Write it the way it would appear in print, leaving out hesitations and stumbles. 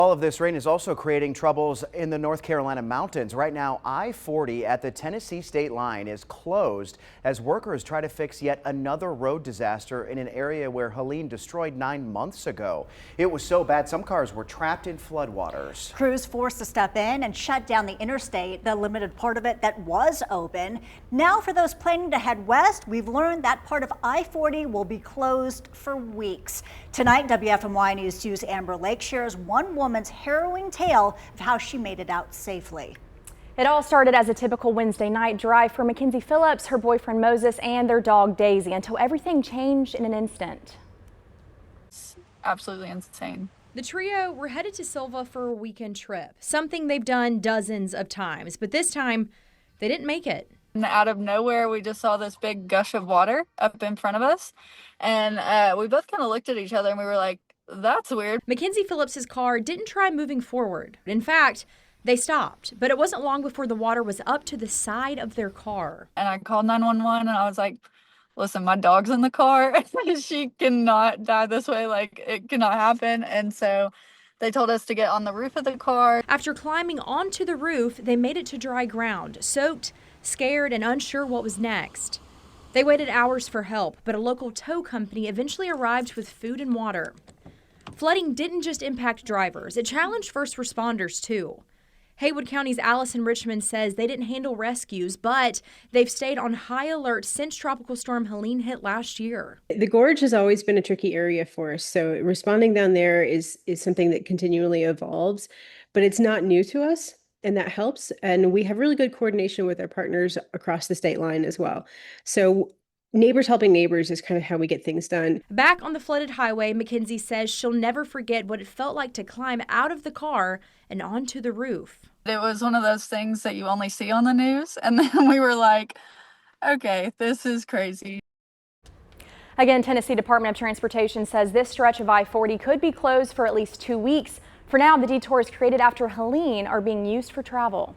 All of this rain is also creating troubles in the North Carolina mountains. Right now, I-40 at the Tennessee state line is closed as workers try to fix yet another road disaster in an area where Helene destroyed 9 months ago. It was so bad some cars were trapped in floodwaters. Crews forced to step in and shut down the interstate, the limited part of it that was open. Now for those planning to head west, we've learned that part of I-40 will be closed for weeks. Tonight, WFMY News 2's Amber Lake shares one woman's harrowing tale of how she made it out safely. It all started as a typical Wednesday night drive for Mackenzie Phillips, her boyfriend Moses, and their dog Daisy until everything changed in an instant. It's absolutely insane. The trio were headed to Silva for a weekend trip, something they've done dozens of times, but this time they didn't make it. And out of nowhere, we just saw this big gush of water up in front of us, and we both kind of looked at each other and we were like, that's weird. Mackenzie Phillips's car didn't try moving forward. In fact, they stopped, but it wasn't long before the water was up to the side of their car. And I called 911 and I was like, listen, my dog's in the car. She cannot die this way. Like, it cannot happen. And so they told us to get on the roof of the car. After climbing onto the roof, they made it to dry ground, soaked, scared, and unsure what was next. They waited hours for help, but a local tow company eventually arrived with food and water. Flooding didn't just impact drivers, it challenged first responders too. Haywood County's Allison Richmond says they didn't handle rescues, but they've stayed on high alert since Tropical Storm Helene hit last year. The gorge has always been a tricky area for us, so responding down there is something that continually evolves, but it's not new to us, and that helps. And we have really good coordination with our partners across the state line as well. So neighbors helping neighbors is kind of how we get things done. Back on the flooded highway, Mackenzie says she'll never forget what it felt like to climb out of the car and onto the roof. It was one of those things that you only see on the news. And then we were like, okay, this is crazy. Again, Tennessee Department of Transportation says this stretch of I-40 could be closed for at least 2 weeks. For now, the detours created after Helene are being used for travel.